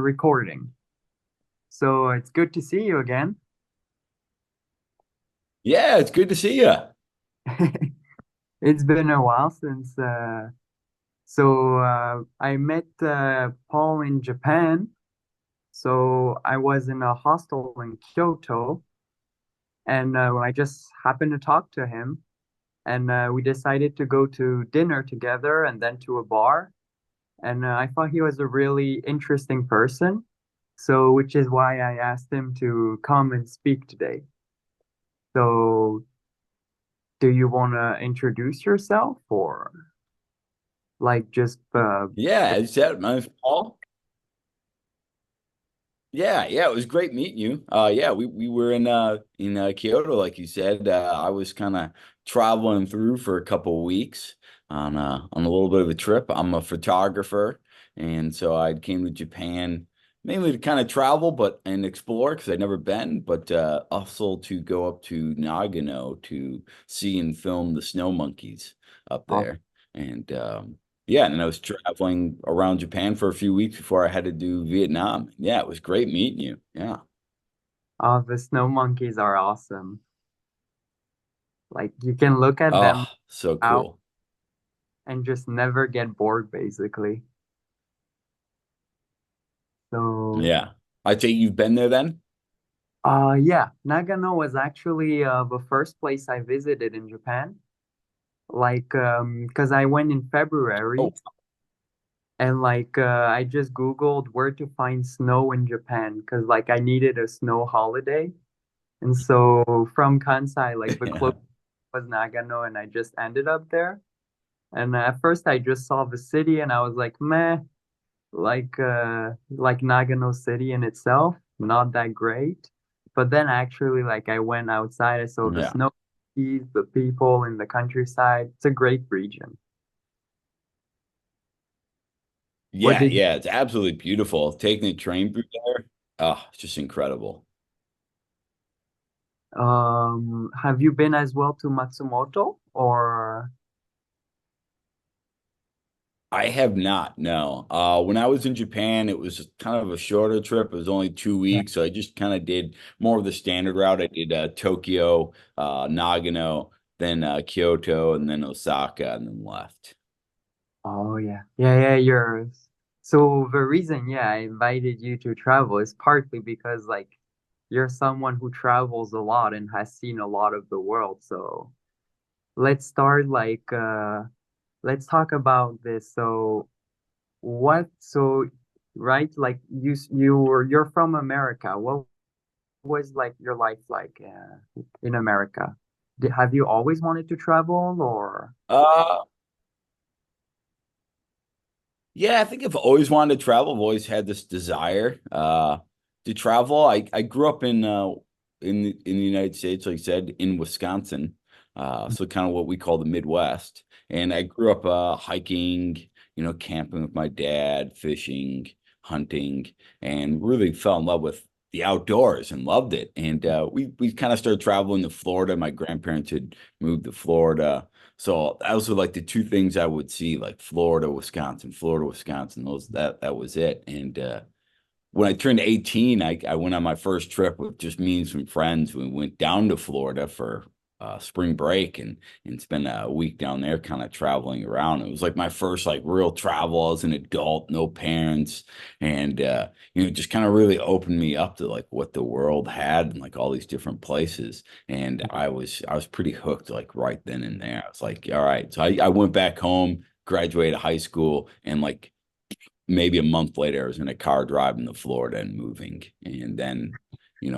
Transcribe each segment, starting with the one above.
recording. So it's good to see you again. Yeah, it's good to see you. It's been a while since I met Paul in Japan. So I was in a hostel in Kyoto, and I just happened to talk to him, and we decided to go to dinner together and then to a bar. And I thought he was a really interesting person. So which is why I asked him to come and speak today. So do you want to introduce yourself or like just Yeah, is that my name's Paul? Yeah, it was great meeting you. Yeah, we were in Kyoto, like you said. I was kind of traveling through for a couple of weeks on a little bit of a trip. I'm a photographer, and so I came to Japan mainly to kind of travel, but and explore because I'd never been, but also to go up to Nagano to see and film the snow monkeys up oh, there. And yeah, and I was traveling around Japan for a few weeks before I had to do Vietnam. Yeah, it was great meeting you. Yeah. oh, the snow monkeys are awesome. Like you can look at them Oh, so out cool. and just never get bored basically. So Yeah. I take you've been there then? yeah, Nagano was actually the first place I visited in Japan. Like because I went in Oh, February and I just Googled where to find snow in Japan because like I needed a snow holiday. And so from Kansai, like the closest yeah. was Nagano, and I just ended up there. And at first, I just saw the city, and I was like, meh, like Nagano City in itself, not that great. But then actually, like I went outside, I saw the Yeah. snow, the people in the countryside. It's a great region. What Yeah, did yeah, it's absolutely beautiful. Taking the train through there. Oh, it's just incredible. have you been as well to Matsumoto or? I have not, no. When I was in Japan, it was kind of a shorter trip. It was only 2 weeks, so I just kind of did more of the standard route. I did Tokyo, Nagano, then Kyoto, and then Osaka, and then left. Oh yeah. Yeah, yours. So the reason, yeah, I invited you to travel is partly because like you're someone who travels a lot and has seen a lot of the world. So let's start let's talk about this. So right, like you're from America. What was like your life like in America? Have you always wanted to travel or? Uh, yeah, I think I've always wanted to travel. I've always had this desire to travel. I grew up in the United States, like I said, in Wisconsin, so kind of what we call the Midwest. And I grew up hiking, camping with my dad, fishing, hunting, and really fell in love with the outdoors and loved it. And we kind of started traveling to Florida. My grandparents had moved to Florida. So those were like the two things I would see, like Florida, Wisconsin, Florida, Wisconsin. That was it. And when I turned 18, I went on my first trip with just me and some friends. We went down to Florida for spring break and spent a week down there kind of traveling around. It was like my first like real travel as an adult, no parents. And just kind of really opened me up to like what the world had and like all these different places. And I was pretty hooked like right then and there. I was like, all right. So I went back home, graduated high school, and like maybe a month later, I was in a car driving to Florida and moving. And then,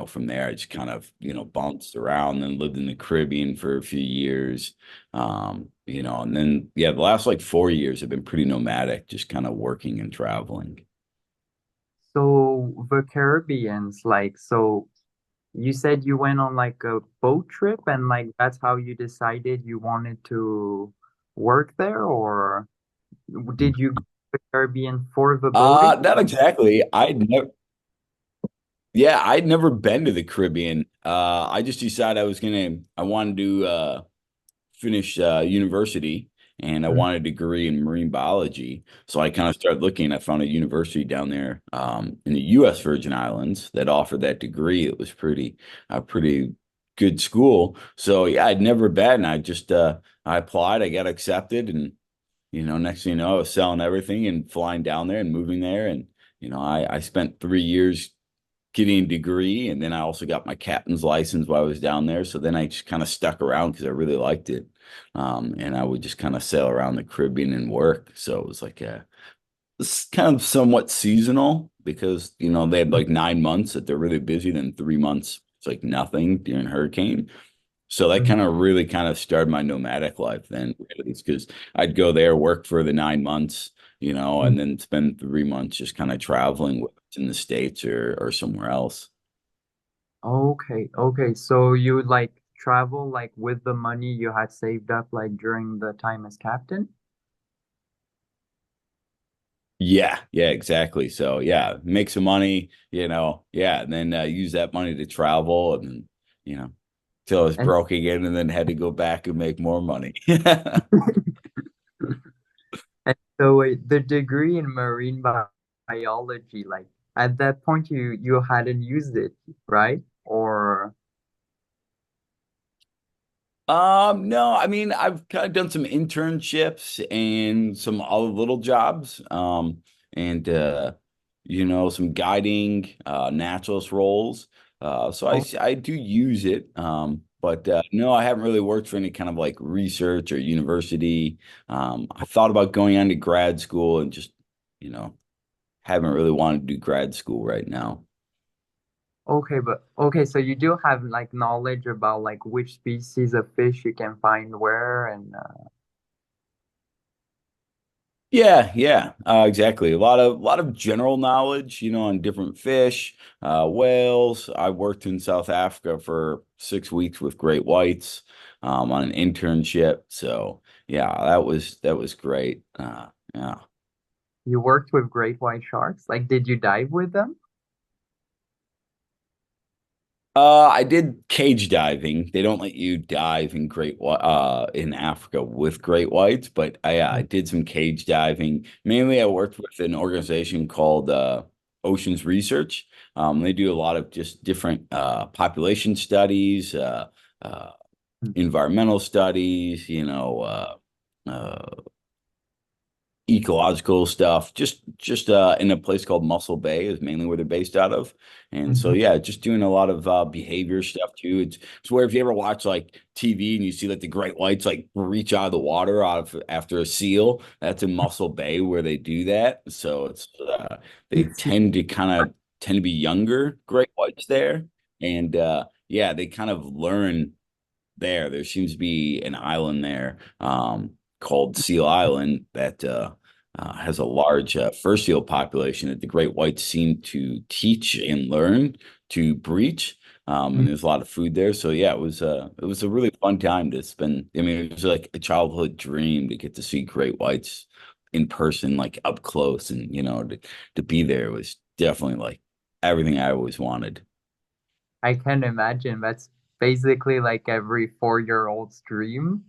from there, I just kind of, bounced around and lived in the Caribbean for a few years. And then, yeah, the last like 4 years have been pretty nomadic, just kind of working and traveling. So the Caribbeans, like, so you said you went on like a boat trip and like that's how you decided you wanted to work there, or did you go to the Caribbean for the boating? Not exactly. I'd never been to the Caribbean. I just decided I wanted to finish university and I wanted a degree in marine biology. So I kind of started looking. I found a university down there in the U.S. Virgin Islands that offered that degree. It was pretty good school. So yeah, I'd never bet, and I applied. I got accepted, and next thing you know, I was selling everything and flying down there and moving there, and I spent 3 years getting a degree, and then I also got my captain's license while I was down there. So then I just kind of stuck around because I really liked it. And I would just kind of sail around the Caribbean and work. So it was like it's kind of somewhat seasonal because, they had like 9 months that they're really busy, then 3 months, it's like nothing during hurricane. So that Mhm. really kind of started my nomadic life then, really, because I'd go there, work for the 9 months, and then spend 3 months just kind of traveling, whether it's in the States or somewhere else. Okay, okay. So you would like travel like with the money you had saved up like during the time as captain? Yeah, yeah, exactly. So yeah, make some money, yeah, and then use that money to travel, and you know, till I was And broke again, and then had to go back and make more money. and so wait, the degree in marine biology, like at that point you hadn't used it, right? Or No, I mean, I've kind of done some internships and some other little jobs, and some guiding, naturalist roles. So oh, I do use it, but no, I haven't really worked for any kind of like research or university. I thought about going on to grad school and just, you know, haven't really wanted to do grad school right now. okay, but okay, so you do have like knowledge about like which species of fish you can find where and Yeah, yeah, exactly. A lot of general knowledge, on different fish, whales. I worked in South Africa for 6 weeks with great whites, on an internship. So yeah, that was great. Yeah. you worked with great white sharks? Like did you dive with them? I did cage diving. They don't let you dive in Africa with great whites, but I did some cage diving. Mainly, I worked with an organization called Oceans Research. They do a lot of just different population studies, uh, environmental studies, ecological stuff, just in a place called Muscle Bay is mainly where they're based out of. And so Mhm. yeah, just doing a lot of behavior stuff too. It's where if you ever watch like TV and you see like the great whites like reach out of the water out of after a seal, that's in Muscle Bay where they do that. So it's they tend to be younger great whites there. And yeah, they kind of learn there. There seems to be an island there, called Seal Island that has a large fur seal population that the great whites seem to teach and learn to breach. And there's a lot of food there. So yeah, it was a really fun time to spend. I mean, it was like a childhood dream to get to see great whites in person, like up close, and to be there was definitely like everything I always wanted. I can imagine that's basically like every 4-year-old's dream.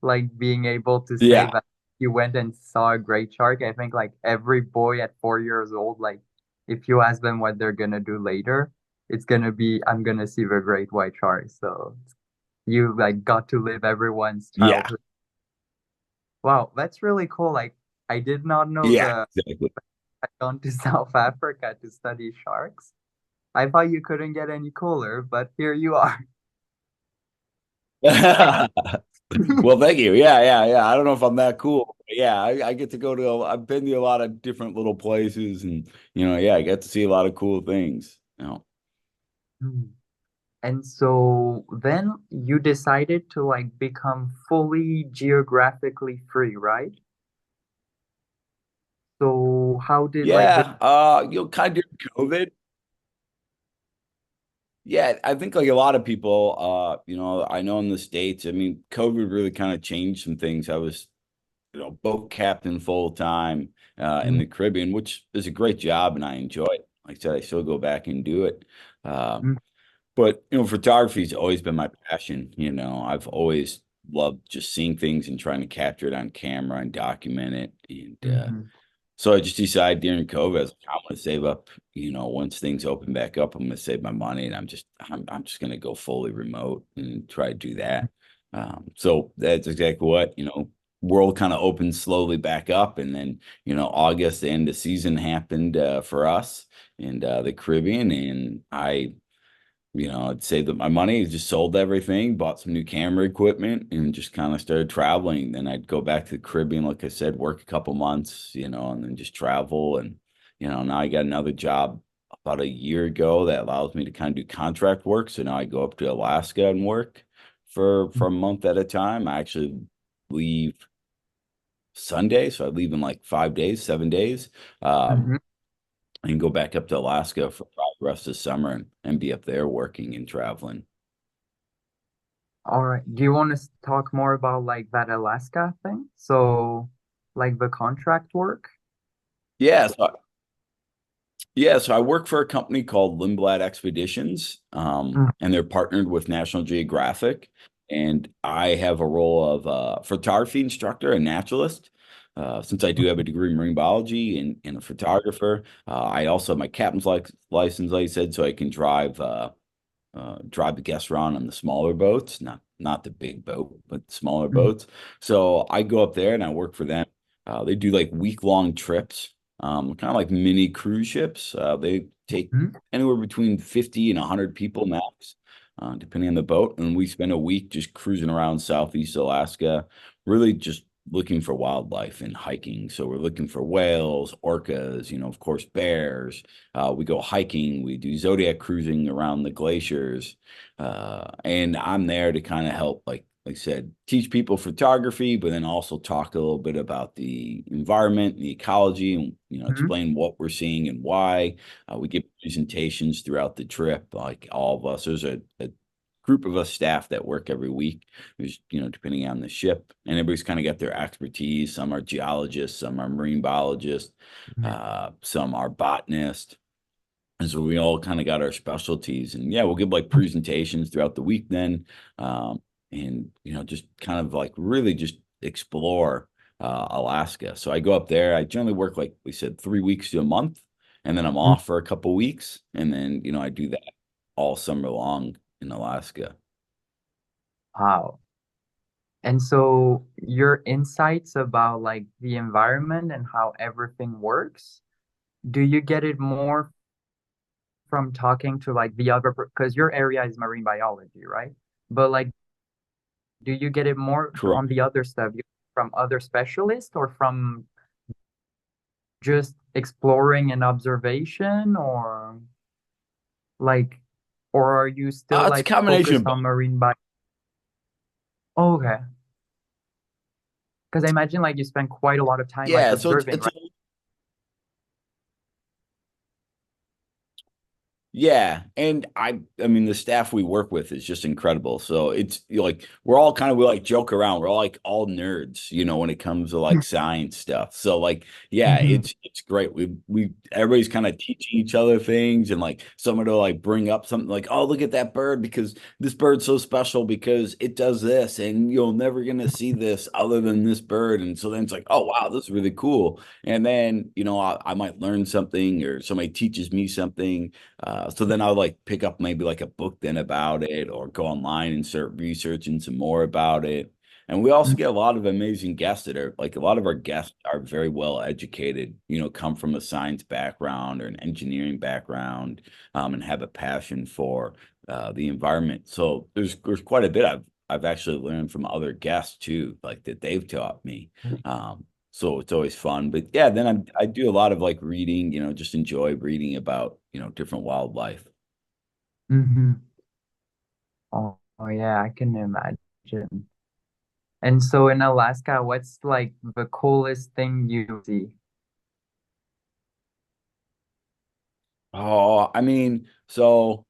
Like being able to say Yeah. that you went and saw a great shark. I think like every boy at 4 years old, like if you ask them what they're gonna do later, it's gonna be I'm gonna see the great white shark. So you like got to live everyone's Yeah. childhood. Wow, that's really cool. Like I did not know Yeah. the Exactly. I'd gone to South Africa to study sharks. I thought you couldn't get any cooler, but here you are. Well, thank you. Yeah, yeah, yeah. I don't know if I'm that cool. But yeah, I get to go to, I've been to a lot of different little places, and yeah, I get to see a lot of cool things. Hmm. And so then you decided to like become fully geographically free, right? So how did like the Yeah, kind of during COVID. Yeah, I think like a lot of people, I know in the States, I mean, COVID really kind of changed some things. I was, boat captain full time in Mm, the Caribbean, which is a great job and I enjoy it. Like I said, I still go back and do it. Uh, mm, But photography's always been my passion. I've always love just seeing things and trying to capture it on camera and document it. And Mm-hmm. so I just decided during COVID, I was like, I want to save up, once things open back up, I'm going to save my money, and I'm just going to go fully remote and try to do that. So that's exactly what, world kind of opened slowly back up. And then, August, the end of season happened for us and the Caribbean. And I'd saved up my money, just sold everything, bought some new camera equipment, and just kind of started traveling. Then I'd go back to the Caribbean, like I said, work a couple months, and then just travel. And, now I got another job about a year ago that allows me to kind of do contract work. So now I go up to Alaska and work for a month at a time. I actually leave Sunday, so I leave in like 5 days, 7 days. Mm-hmm. And go back up to Alaska for probably the rest of the summer and be up there working and traveling. All right. Do you want to talk more about like that Alaska thing? So, like the contract work? Yeah, so I work for a company called Lindblad Expeditions, and they're partnered with National Geographic. And I have a role of photography instructor and naturalist. Since I do have a degree in marine biology and a photographer, I also have my captain's license, like I said, so I can drive the guests around on the smaller boats, not the big boat, but smaller boats. So I go up there and I work for them. They do like week-long trips, kind of like mini cruise ships. They take Mm-hmm. anywhere between 50 and 100 people max, depending on the boat. And we spend a week just cruising around Southeast Alaska, really just looking for wildlife and hiking. So we're looking for whales, orcas, of course, bears. We go hiking, we do zodiac cruising around the glaciers. And I'm there to kind of help, like I said, teach people photography, but then also talk a little bit about the environment and the ecology and, explain what we're seeing and why. We give presentations throughout the trip, like all of us. There's a group of us staff that work every week, who's, depending on the ship, and everybody's kind of got their expertise. Some are geologists, some are marine biologists, some are botanists. And so we all kind of got our specialties. And yeah, we'll give like presentations throughout the week then. And, just kind of like really just explore Alaska. So I go up there. I generally work, like we said, 3 weeks to a month, and then I'm off for a couple weeks. And then, I do that all summer long in Alaska. Wow. And so your insights about like the environment and how everything works, do you get it more from talking to like the other, because your area is marine biology, right? But like, do you get it more Correct. on the other stuff from other specialists or from just exploring and observation or like, or are you still It's a like combination of focused both. on marine bio? Okay. Because I imagine like you spend quite a lot of time like Yeah, so observing, it's right? Yeah, and I mean the staff we work with is just incredible. So it's like we like joke around. We're all like all nerds, when it comes to like science stuff. So like yeah, Mm-hmm. it's great. We everybody's kind of teaching each other things, and like someone will like bring up something like, "Oh, look at that bird because this bird's so special because it does this and you're never gonna see this other than this bird." And so then it's like, "Oh, wow, this is really cool." And then, I might learn something or somebody teaches me something, so then I'll like pick up maybe like a book then about it or go online and start researching some more about it. And we also get a lot of amazing guests that are like a lot of our guests are very well educated, come from a science background or an engineering background, and have a passion for the environment. So there's quite a bit I've actually learned from other guests too, like that they've taught me. So it's always fun. But yeah, then I do a lot of like reading, just enjoy reading about, different wildlife. Mm-hmm. Oh yeah, I can imagine. And so in Alaska, what's like the coolest thing you see? Oh, I mean, so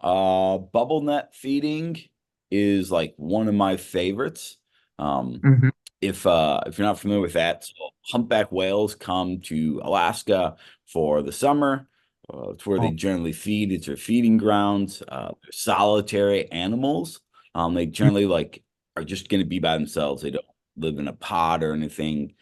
bubble net feeding is like one of my favorites. Um, Mm-hmm. if you're not familiar with that, so humpback whales come to Alaska for the summer. It's where they Oh, generally feed. It's their feeding grounds. They're solitary animals. They generally like are just going to be by themselves. They don't live in a pod or anything.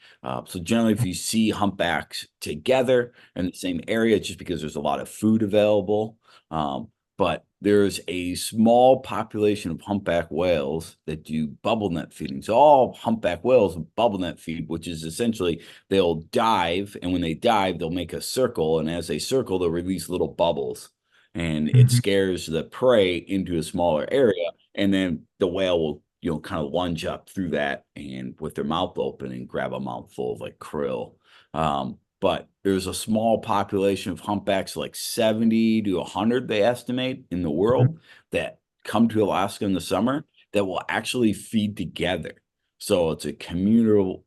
So generally, if you see humpbacks together in the same area, it's just because there's a lot of food available. But there's a small population of humpback whales that do bubble net feeding. So all humpback whales bubble net feed, which is essentially they'll dive, and when they dive, they'll make a circle, and as they circle, they'll release little bubbles, and it Mm-hmm. scares the prey into a smaller area, and then the whale will kind of lunge up through that and with their mouth open and grab a mouthful of like krill. But there's a small population of humpbacks, like 70 to 100, they estimate, in the world that come to Alaska in the summer that will actually feed together. So it's a communal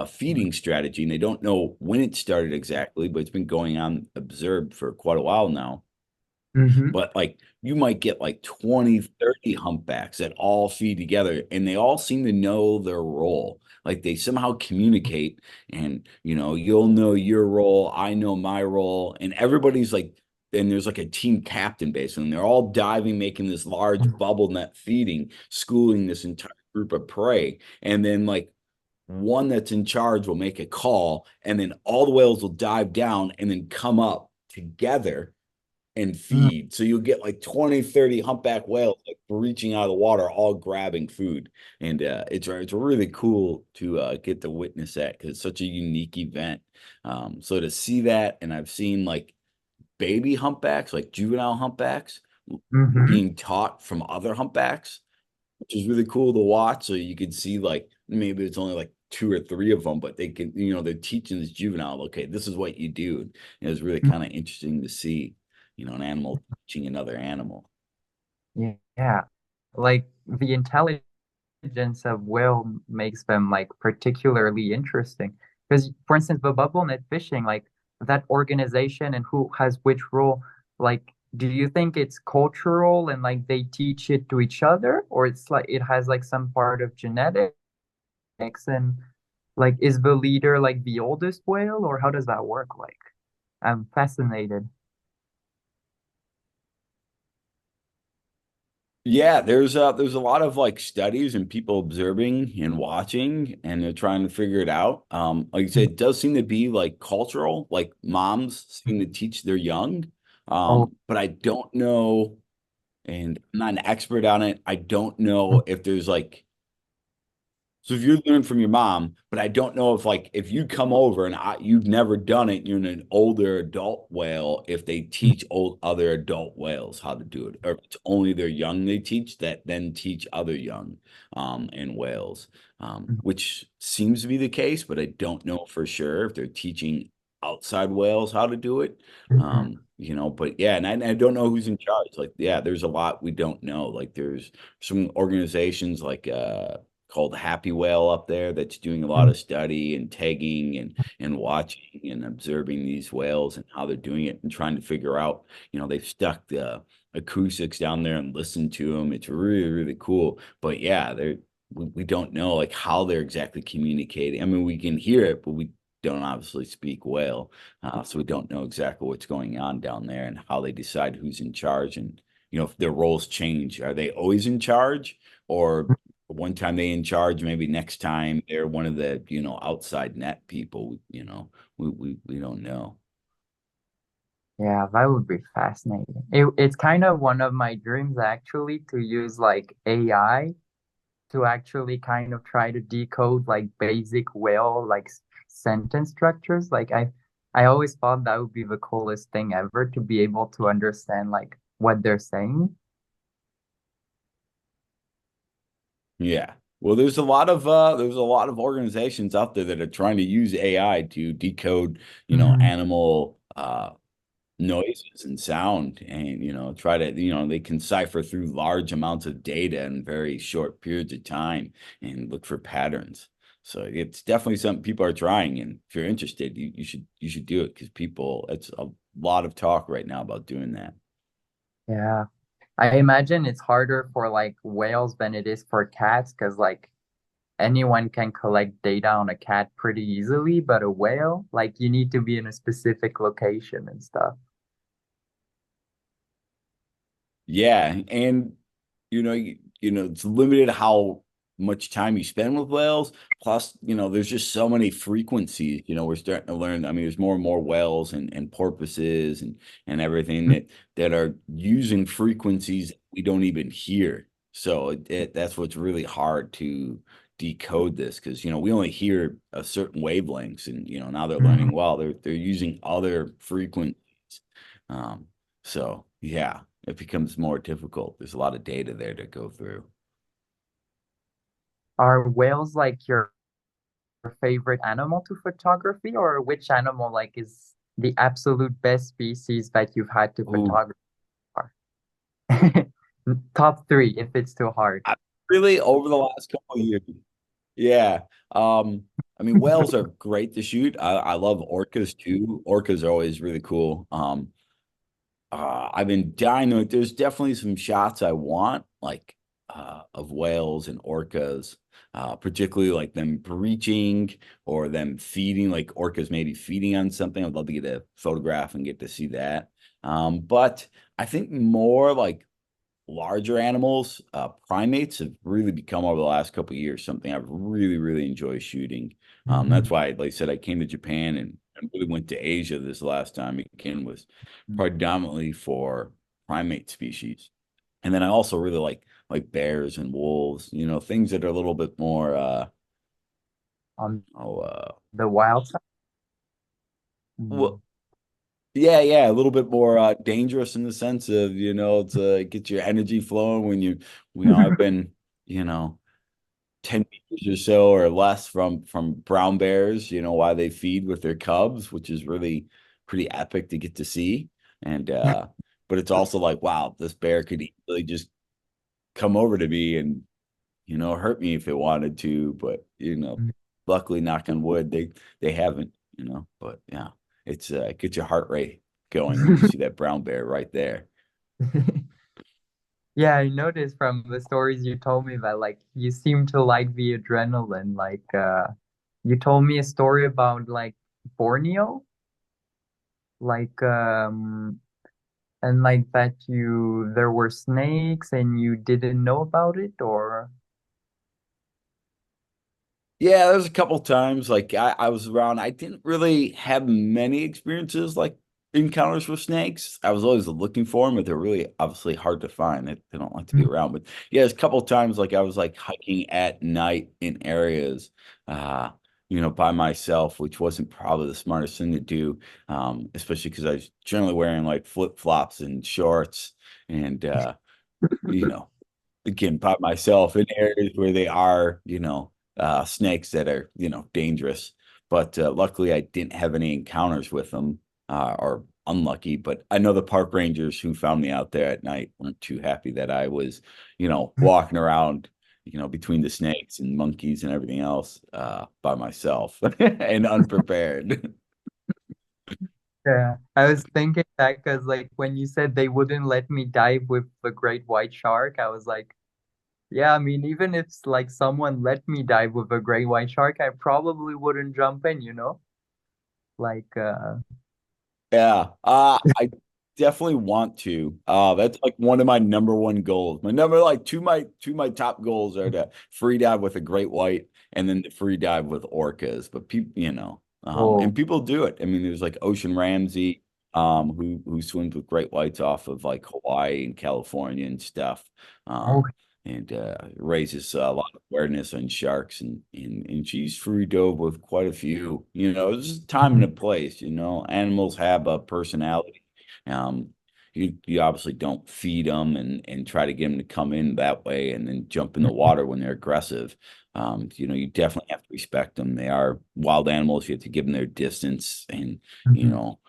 feeding strategy, and they don't know when it started exactly, but it's been going on observed for quite a while now. Mm-hmm. But like you might get like 20, 30 humpbacks that all feed together, and they all seem to know their role. Like they somehow communicate, and you'll know your role, I know my role, and everybody's like, and there's like a team captain basically, and they're all diving, making this large bubble net feeding, schooling this entire group of prey. And then like one that's in charge will make a call, and then all the whales will dive down and then come up together and feed. So you'll get like 20, 30 humpback whales like reaching out of the water, all grabbing food. And it's really cool to get to witness that because it's such a unique event. So to see that, and I've seen like baby humpbacks, like juvenile humpbacks, Mm-hmm. being taught from other humpbacks, which is really cool to watch. So you can see like maybe it's only like two or three of them, but they can, they're teaching this juvenile, okay, this is what you do. And it's really kind of interesting to see, an animal teaching another animal. Yeah. Like the intelligence of whale makes them like particularly interesting. Because for instance, the bubble net fishing, like that organization and who has which role, like do you think it's cultural and like they teach it to each other, or it's like it has like some part of genetics and like is the leader like the oldest whale, or how does that work? Like I'm fascinated. Yeah, there's a lot of like studies and people observing and watching, and they're trying to figure it out. Like I said, it does seem to be like cultural, like moms seem to teach their young. Oh, But I don't know, and I'm not an expert on it. I don't know if there's like, so if you learn from your mom, but I don't know if like if you come over and you've never done it, you're an older adult whale, if they teach old other adult whales how to do it, or if it's only their young they teach that then teach other young in whales, which seems to be the case, but I don't know for sure if they're teaching outside whales how to do it. But yeah, and I don't know who's in charge. Like, yeah, there's a lot we don't know. Like there's some organizations like called Happy Whale up there that's doing a lot of study and tagging and watching and observing these whales and how they're doing it and trying to figure out, they've stuck the acoustics down there and listened to them. It's really, really cool. But yeah, we don't know like how they're exactly communicating. I mean, we can hear it, but we don't obviously speak whale. So we don't know exactly what's going on down there and how they decide who's in charge and if their roles change. Are they always in charge, or one time they in charge, maybe next time they're one of the, outside net people, we don't know. yeah, that would be fascinating. It's kind of one of my dreams actually to use like AI to actually kind of try to decode like basic whale like sentence structures. Like I always thought that would be the coolest thing ever to be able to understand like what they're saying. Yeah. Well, there's a lot of organizations out there that are trying to use AI to decode, Mhm. animal noises and sound, and try to, they can cipher through large amounts of data in very short periods of time and look for patterns. So it's definitely something people are trying, and if you're interested, you should do it because people, it's a lot of talk right now about doing that. Yeah. I imagine it's harder for like whales than it is for cats because like anyone can collect data on a cat pretty easily, but a whale, like you need to be in a specific location and stuff. Yeah, and it's limited how much time you spend with whales. Plus, there's just so many frequencies. We're starting to learn. I mean, there's more and more whales and porpoises and everything that are using frequencies we don't even hear. So that's what's really hard to decode this because we only hear a certain wavelengths, and now they're learning well. They're using other frequencies. Um, so yeah, it becomes more difficult. There's a lot of data there to go through. Are whales like your favorite animal to photography, or which animal like is the absolute best species that you've had to Ooh, photograph? Top three if it's too hard. really over the last couple of years. Yeah. I mean, whales are great to shoot. I love orcas too. Orcas are always really cool. I've been dying to, there's definitely some shots I want, like of whales and orcas, particularly like them breaching or them feeding, like orcas maybe feeding on something. I'd love to get a photograph and get to see that. But I think more like larger animals, primates have really become over the last couple of years something I've really, really enjoyed shooting. That's Mhm. why, like I said, I came to Japan and really went to Asia this last time. Again, was predominantly for primate species, and then I also really like bears and wolves. Things that are a little bit more. On Oh, the wild side. Mm. well, yeah, a little bit more dangerous in the sense of to get your energy flowing when I've been you know 10 meters or so or less from brown bears, why they feed with their cubs, which is really pretty epic to get to see. And but it's also like, wow, this bear could easily just come over to me and hurt me if it wanted to. But luckily, knock on wood, they haven't, but yeah, it's it gets your heart rate going when you see that brown bear right there. Yeah, I noticed from the stories you told me that like you seem to like the adrenaline. Like you told me a story about like Borneo, like and like that you there were snakes and you didn't know about it, or Yeah, there's a couple times like I was around. I didn't really have many experiences like encounters with snakes. I was always looking for them, but they're really obviously hard to find. They don't like to be around. But yeah, there's a couple times like I was like hiking at night in areas, uh, by myself, which wasn't probably the smartest thing to do, especially because I was generally wearing like flip-flops and shorts and you know again by myself in areas where they are, snakes that are, dangerous. But luckily, I didn't have any encounters with them, or unlucky. But I know the park rangers who found me out there at night weren't too happy that I was, walking around, between the snakes and monkeys and everything else, by myself and unprepared. yeah, I was thinking that because like when you said they wouldn't let me dive with the great white shark, I was like, yeah, I mean, even if like someone let me dive with a great white shark, I probably wouldn't jump in, you know? Like, Yeah, I definitely want to. That's like one of my number one goals. My number like two my top goals are to free dive with a great white and then to free dive with orcas. But people, oh, and people do it. I mean, there's like Ocean Ramsey, who swims with great whites off of like Hawaii and California and stuff. oh, And raises a lot of awareness on sharks and she's free dove with quite a few. It's just time and a place. Animals have a personality. Um, you obviously don't feed them and try to get them to come in that way and then jump in the water when they're aggressive. You definitely have to respect them. They are wild animals. You have to give them their distance and you mhm. know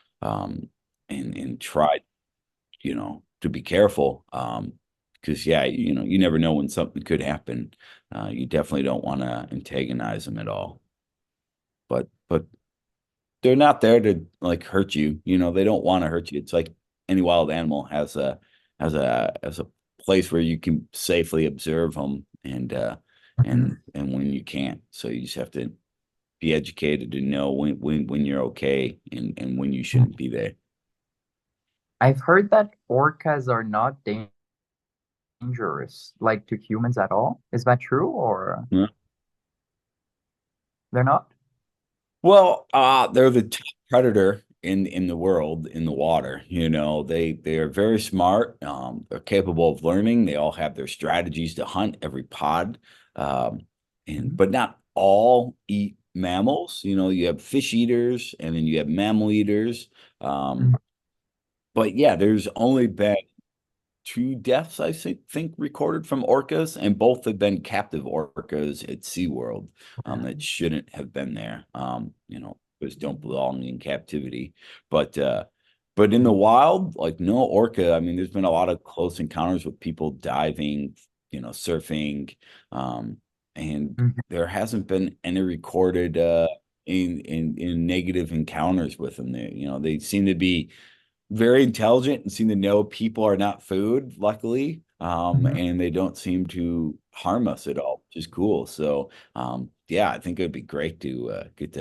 and try to be careful. Because yeah, you never know when something could happen. You definitely don't want to antagonize them at all. But they're not there to like hurt you. They don't want to hurt you. It's like any wild animal has a place where you can safely observe them and when you can't. So you just have to be educated to know when you're okay and when you shouldn't be there. I've heard that orcas are not dangerous dangerous, like to humans at all. Is that true, or Yeah. they're not? Well, they're the top predator in the world in the water. You know, they are very smart. They're capable of learning. They all have their strategies to hunt every pod. Um, and Mhm. but not all eat mammals. You know, you have fish eaters and then you have mammal eaters. Mhm. But yeah, there's only been two deaths, think, recorded from orcas, and both have been captive orcas at SeaWorld that Okay. shouldn't have been there. You know, because don't belong in captivity. But in the Mhm. wild, like no orca. I mean, there's been a lot of close encounters with people diving, you know, surfing, um, and Mhm. there hasn't been any recorded in negative encounters with them. They, you know, they seem to be very intelligent and seem to know people are not food, luckily. Mhm. And they don't seem to harm us at all, which is cool. So, yeah, I think it'd be great to get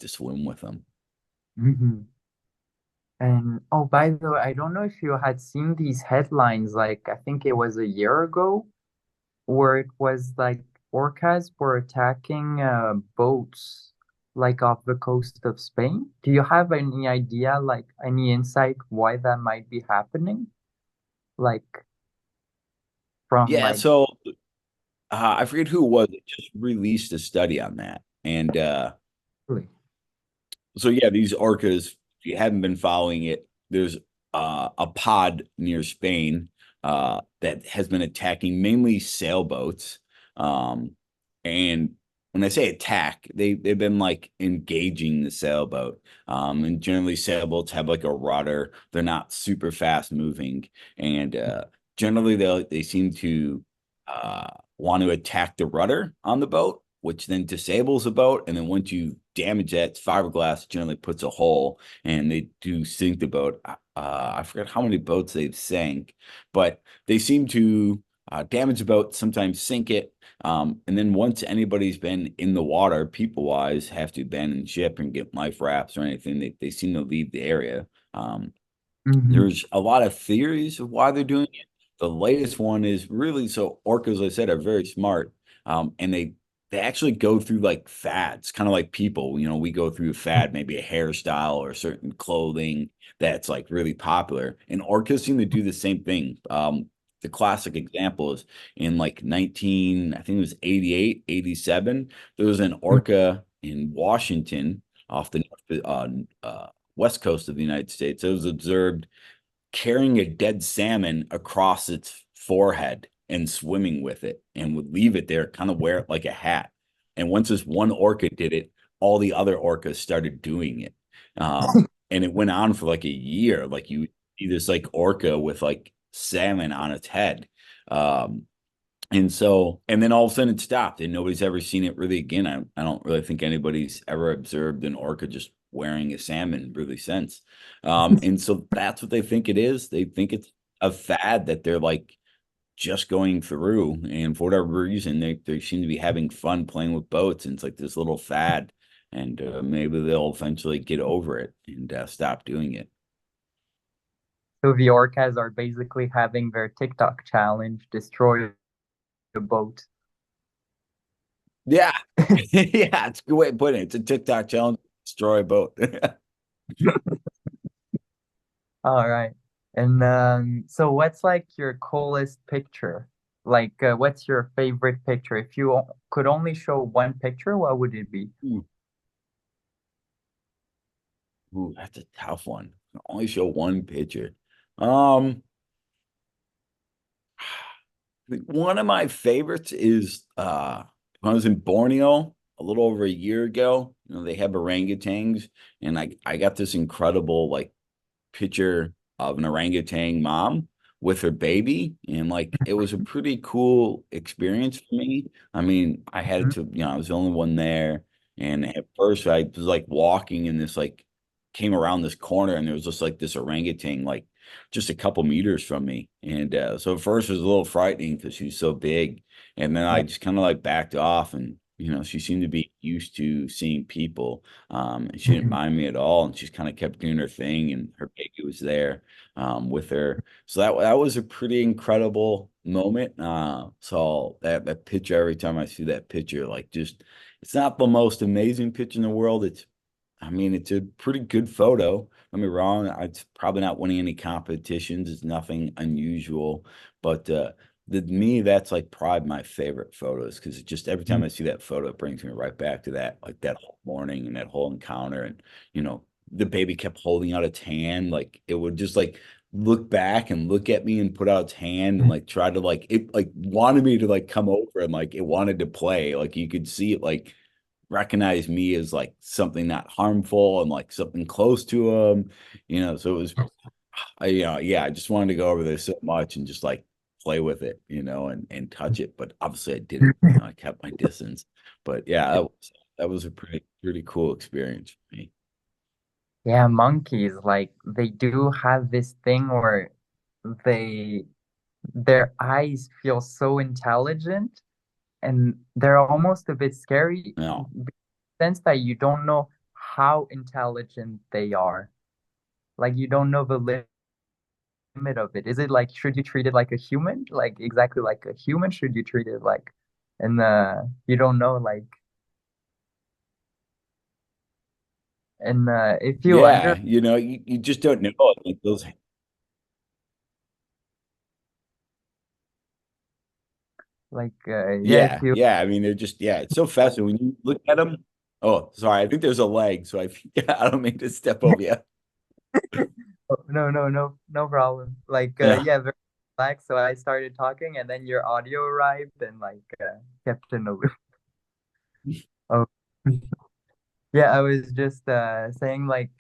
to swim with them. Mhm. And oh, by the way, I don't know if you had seen these headlines, like I think it was a year ago, where it was like orcas were attacking boats like off the coast of Spain. Do you have any idea, like any insight why that might be happening? Like from Yeah, like so I forget who it was that just released a study on that, and really? so yeah, these orcas, if you haven't been following it, there's a pod near Spain that has been attacking mainly sailboats. Um, and when I say attack, they've been like engaging the sailboat. And generally sailboats have like a rudder. They're not super fast moving, and generally they seem to uh, want to attack the rudder on the boat, which then disables the boat. And then once you damage that, fiberglass generally puts a hole, and they do sink the boat. I forget how many boats they've sank, but they seem to damage the boat, sometimes sink it. And then once anybody's been in the water, people wise, have to abandon ship and get life rafts or anything, they seem to leave the area. Um, Mm-hmm. there's a lot of theories of why they're doing it. The latest one is really so orcas, I said, are very smart. And they actually go through like fads, kind of like people. You know, we go through a fad, maybe a hairstyle or certain clothing that's like really popular. And orcas seem to do the same thing. The classic example is in like 19, I think it was 88, 87. There was an orca in Washington off the west coast of the United States. It was observed carrying a dead salmon across its forehead and swimming with it, and would leave it there, kind of wear it like a hat. And once this one orca did it, all the other orcas started doing it. And it went on for like a year. Like you see this like orca with like salmon on its head. Um, and then all of a sudden it stopped, and nobody's ever seen it really again. I don't really think anybody's ever observed an orca just wearing a salmon really since. And so that's what they think it is. They think it's a fad that they're like just going through, and for whatever reason, they seem to be having fun playing with boats, and it's like this little fad, and maybe they'll eventually get over it and stop doing it. So the orcas are basically having their TikTok challenge, destroy a boat. Yeah, yeah, it's a good way of putting it. It's a TikTok challenge, destroy a boat. All right. And so what's like your coolest picture? Like, what's your favorite picture? If you could only show one picture, what would it be? Ooh, that's a tough one. I can only show one picture. Um, I think one of my favorites is when I was in Borneo a little over a year ago. You know, they have orangutans, and I got this incredible like picture of an orangutan mom with her baby, and like it was a pretty cool experience for me. I mean, I had Mhm. to, you know, I was the only one there, and at first I was like walking in this like came around this corner, and there was just like this orangutan like just a couple meters from me, and so at first it was a little frightening because she was so big, and then I Yeah. just kind of like backed off, and you know she seemed to be used to seeing people, and she didn't Mhm. mind me at all. And she's kind of kept doing her thing. And her baby he was there with her. So that was a pretty incredible moment. So that picture, every time I see that picture, like just it's not the most amazing picture in the world. I mean, it's a pretty good photo. Don't get me wrong. It's probably not winning any competitions. It's nothing unusual, but me, that's like probably my favorite photos because it just every time I see that photo, it brings me right back to that, like that whole morning and that whole encounter. And the baby kept holding out its hand, like it would just like look back and look at me and put out its hand and like try to like it like wanted me to like come over and like it wanted to play. Like you could see it like recognize me as like something not harmful and like something close to him, so it was yeah, I just wanted to go over there so much and just like play with it, and touch it, but obviously I didn't, I kept my distance. But yeah, that was a pretty cool experience for me. Yeah, monkeys, like they do have this thing where they their eyes feel so intelligent and they're almost a bit scary you in know the sense that you don't know how intelligent they are. Like you don't know the limit of it. Is it like should you treat it like a human? Like exactly like a human? Should you treat it like and you don't know like and if you yeah, under you just don't know, like those. like yeah if Yeah, you yeah. I mean, they're just, yeah, it's so fascinating when you look at them. Oh, sorry. I think there's a leg, so I think I don't mean to step over you. oh, no problem. Like Yeah. yeah, very relaxed. So I started talking and then your audio arrived and like kept in the loop. Oh yeah, I was just saying like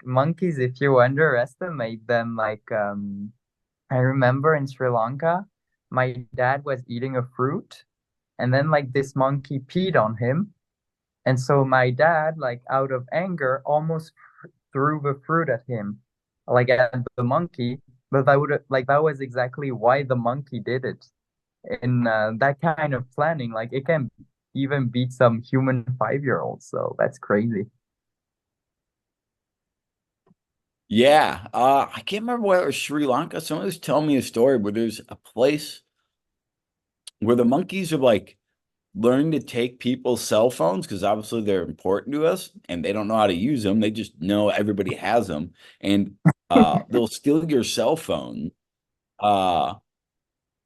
monkeys, if you underestimate them, like I remember in Sri Lanka, my dad was eating a fruit and then like this monkey peed on him. And so my dad, like out of anger, almost threw the fruit at him, like at the monkey. But that was exactly why the monkey did it. In that kind of planning, like it can even beat some human 5-year-olds. So that's crazy. Yeah. I can't remember whether it was Sri Lanka. Someone was telling me a story where there's a place where the monkeys have like learned to take people's cell phones because obviously they're important to us and they don't know how to use them. They just know everybody has them. And they'll steal your cell phone. Uh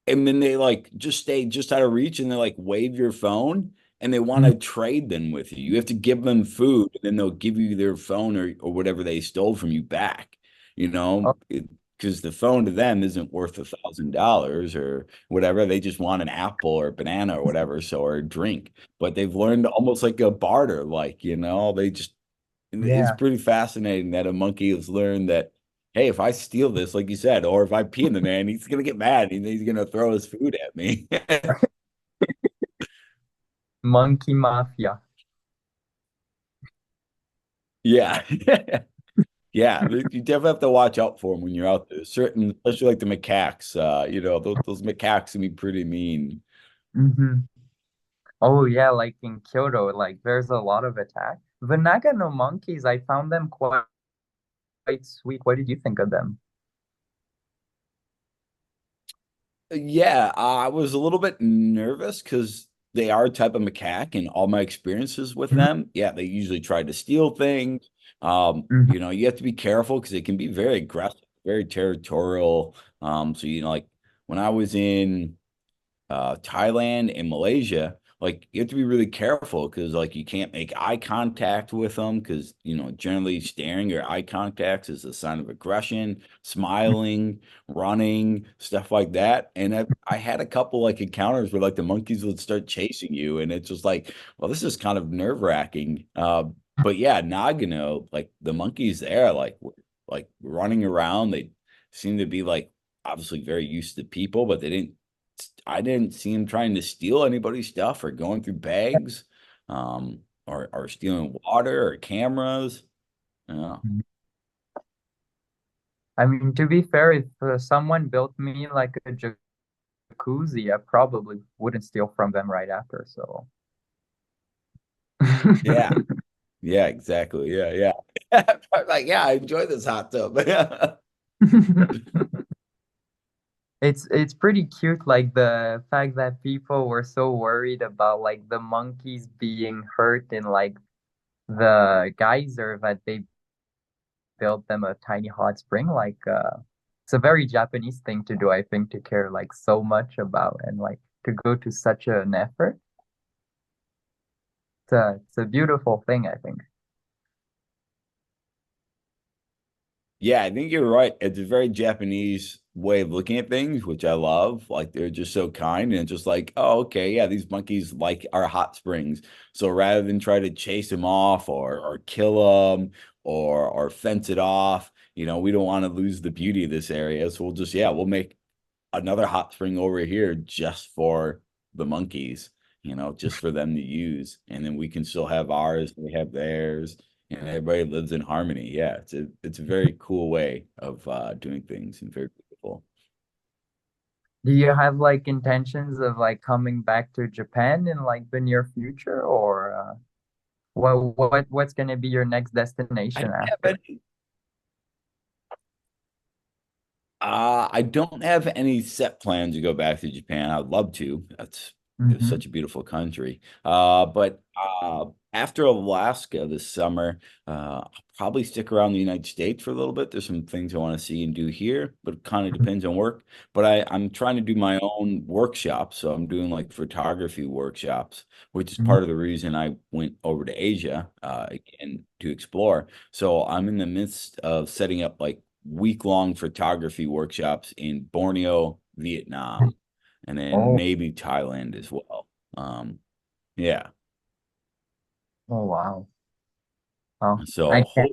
and then they like just stay just out of reach and they like wave your phone and they want Mhm. to trade them with you. You have to give them food and then they'll give you their phone or whatever they stole from you back, Oh, because the phone to them isn't worth $1,000 or whatever. They just want an apple or a banana or whatever, so or a drink. But they've learned almost like a barter, like, they just it's yeah. pretty fascinating that a monkey has learned that, hey, if I steal this, like you said, or if I pee in the man, he's gonna get mad and he's gonna throw his food at me. Monkey Mafia. Yeah. Yeah, you definitely have to watch out for them when you're out there. Certain, especially like the macaques, those macaques can be pretty mean. Hmm. Oh yeah, like in Kyoto, like there's a lot of attack. The Nagano monkeys, I found them quite sweet. What did you think of them? Yeah, I was a little bit nervous because they are a type of macaque, and all my experiences with them, yeah, they usually try to steal things. Mhm. You have to be careful because they can be very aggressive, very territorial. So like when I was in Thailand and Malaysia, like you have to be really careful because like you can't make eye contact with them because generally staring or eye contacts is a sign of aggression, smiling, running, stuff like that. And I had a couple like encounters where like the monkeys would start chasing you, and it's just like, well, this is kind of nerve-wracking. But yeah, Nagano, like the monkeys there, like running around, they seem to be like obviously very used to people, but I didn't see him trying to steal anybody's stuff or going through bags, or stealing water or cameras. Yeah. I mean, to be fair, if someone built me like a jacuzzi, I probably wouldn't steal from them right after. So, Yeah. Yeah, exactly. Yeah, yeah. Like, yeah, I enjoy this hot tub. It's pretty cute, like the fact that people were so worried about like the monkeys being hurt in like the geyser that they built them a tiny hot spring. Like it's a very Japanese thing to do, I think, to care like so much about and like to go to such an effort. It's a beautiful thing, I think. Yeah, I think you're right. It's a very Japanese way of looking at things, which I love. Like they're just so kind and just like, oh, okay, yeah, these monkeys like our hot springs. So rather than try to chase them off or kill them or fence it off, we don't want to lose the beauty of this area. So we'll just, yeah, we'll make another hot spring over here just for the monkeys, just for them to use. And then we can still have ours, we have theirs, and everybody lives in harmony. Yeah, it's a very cool way of doing things and very beautiful. Do you have like intentions of like coming back to Japan in like the near future, or what's gonna be your next I destination don't have after? any I don't have any set plans to go back to Japan. I'd love to. It's Mm-hmm. such a beautiful country. But after Alaska this summer, I'll probably stick around the United States for a little bit. There's some things I want to see and do here, but it kind of depends on work. But I'm trying to do my own workshops. So I'm doing like photography workshops, which is Mm-hmm. part of the reason I went over to Asia again to explore. So I'm in the midst of setting up like week-long photography workshops in Borneo, Vietnam, and then Oh, maybe Thailand as well. Yeah. oh wow. Well, I So can't.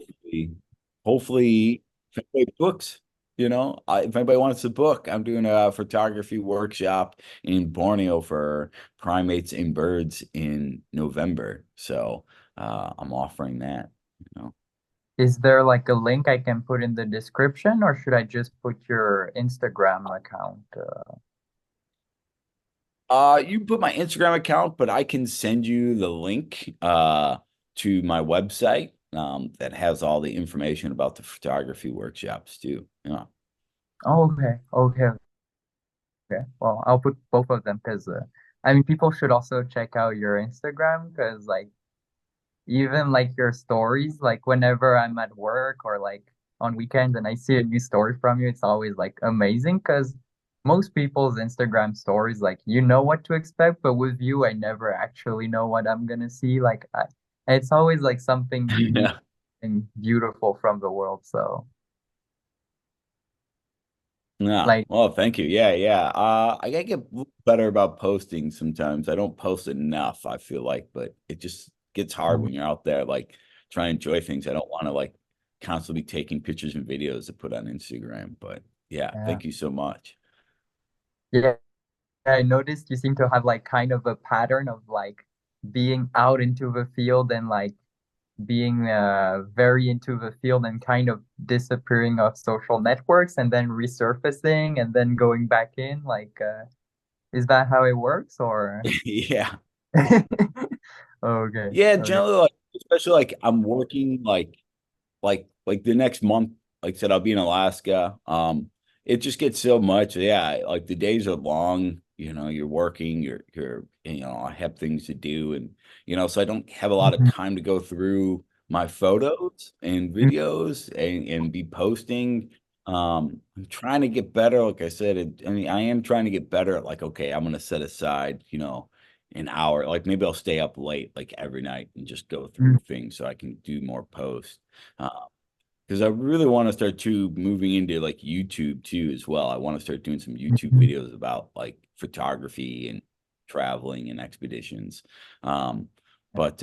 hopefully, if anybody books, if anybody wants to book, I'm doing a photography workshop in Borneo for primates and birds in November. So I'm offering that, you know. Is there like a link I can put in the description, or should I just put your Instagram account? You can put my Instagram account, but I can send you the link to my website that has all the information about the photography workshops too. Yeah. Oh, okay, okay, okay. Well, I'll put both of them because I mean, people should also check out your Instagram because like even like your stories, like whenever I'm at work or like on weekends and I see a new story from you, it's always like amazing because most people's Instagram stories, like you know what to expect, but with you, I never actually know what I'm gonna see. It's always like something unique Yeah. and beautiful from the world. So Yeah. like, Well, thank you. Yeah, yeah. I gotta get better about posting sometimes. I don't post enough, I feel like, but it just gets hard when you're out there like trying to enjoy things. I don't want to like constantly be taking pictures and videos to put on Instagram. But yeah, yeah, thank you so much. yeah. I noticed you seem to have like kind of a pattern of like being out into the field and like being very into the field and kind of disappearing off social networks and then resurfacing and then going back in. Like, is that how it works or? Yeah. Okay, Yeah, okay. generally like especially like I'm working like the next month, like I said, I'll be in Alaska. It just gets so much. Yeah, like the days are long, you're working, I have things to do and so I don't have a lot of Mhm, time to go through my photos and videos and be posting. I'm trying to get better, like I said, I mean, I am trying to get better at like, okay, I'm gonna set aside, an hour. Like maybe I'll stay up late like every night and just go mhm, through things so I can do more posts. Because I really want to start to moving into like YouTube too as well. I want to start doing some YouTube mhm, videos about like photography and traveling and expeditions. Um, but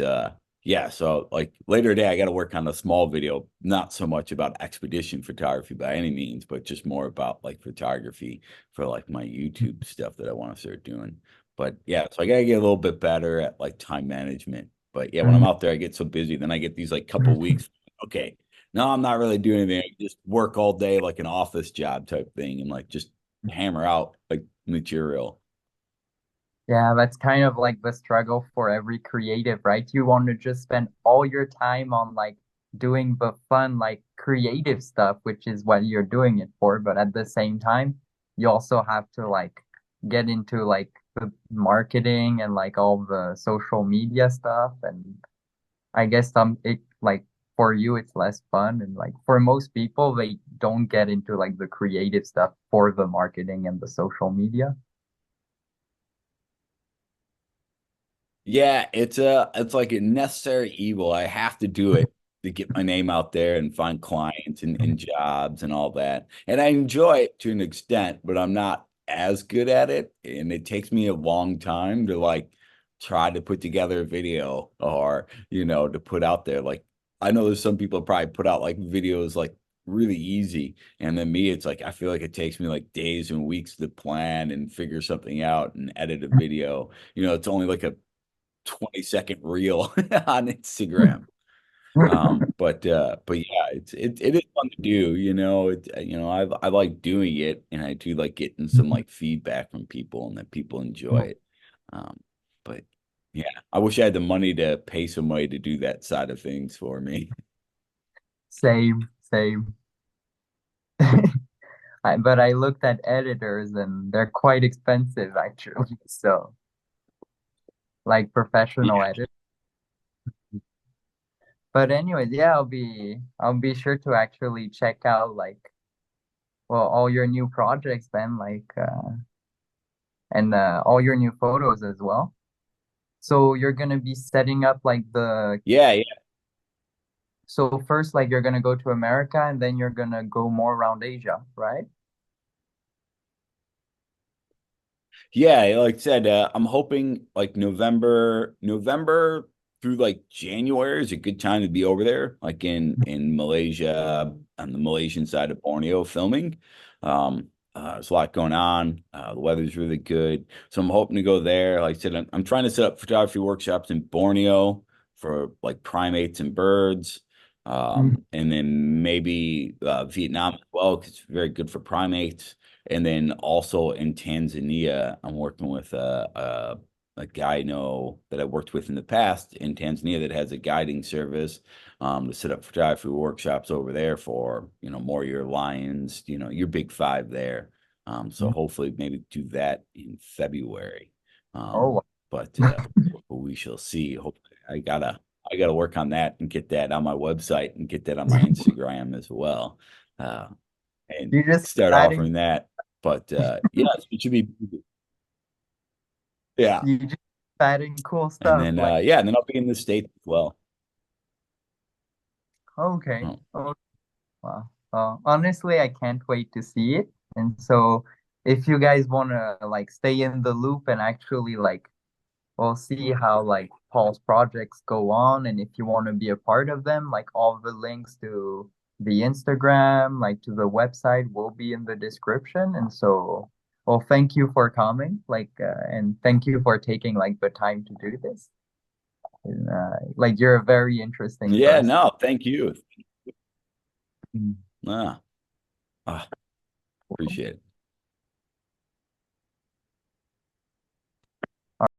yeah, so like later today I got to work on a small video, not so much about expedition photography by any means, but just more about like photography for like my YouTube stuff that I want to start doing. But yeah, so I gotta get a little bit better at like time management. But yeah, when I'm mhm, out there, I get so busy. Then I get these like couple mhm. weeks. Okay, no, I'm not really doing anything. I just work all day like an office job type thing and like just hammer out like material. Yeah, that's kind of like the struggle for every creative, right? You want to just spend all your time on like doing the fun, like creative stuff, which is what you're doing it for. But at the same time, you also have to like get into like the marketing and like all the social media stuff. And I guess it like for you, it's less fun. And like for most people, they don't get into like the creative stuff for the marketing and the social media. Yeah, it's like a necessary evil. I have to do it to get my name out there and find clients and jobs and all that. And I enjoy it to an extent, but I'm not as good at it. And it takes me a long time to like try to put together a video or, to put out there. Like I know there's some people probably put out like videos like really easy. And then me, it's like I feel like it takes me like days and weeks to plan and figure something out and edit a video. It's only like a 20-second reel on Instagram. But yeah, it is fun to do, I like doing it and I do like getting some like feedback from people and that people enjoy it. Um, but yeah, I wish I had the money to pay somebody to do that side of things for me. Same, same. But I looked at editors and they're quite expensive actually. So like professional Yeah. editors. But anyways, yeah, I'll be sure to actually check out like well all your new projects then like and all your new photos as well. So you're gonna be setting up like the Yeah, yeah. so first like you're gonna go to America and then you're gonna go more around Asia, right? Yeah, like I said, I'm hoping like November through like January is a good time to be over there, like in Malaysia, on the Malaysian side of Borneo filming. There's a lot going on. The weather's really good, so I'm hoping to go there. Like I said, I'm trying to set up photography workshops in Borneo for like primates and birds. Mm. And then maybe Vietnam as well, because it's very good for primates. And then also in Tanzania, I'm working with a guy I know that I worked with in the past in Tanzania that has a guiding service to set up photography workshops over there for, more your lions, your big five there. So hopefully maybe do that in February. Oh, But we shall see. Hopefully I gotta work on that and get that on my website and get that on my Instagram as well. Uh, and you just start adding offering that. But yeah, it should be yeah. you just adding cool And stuff then like yeah, and then I'll be in the States as well. okay. Oh. Oh, wow. Honestly, I can't wait to see it. And so if you guys wanna like stay in the loop and actually like we'll see how like Paul's projects go on and if you want to be a part of them, like all the links to the Instagram, like to the website will be in the description. And so well, thank you for coming, like and thank you for taking like the time to do this. And, like you're a very interesting Yeah, person. no, thank you. Mm. Ah, ah, appreciate it.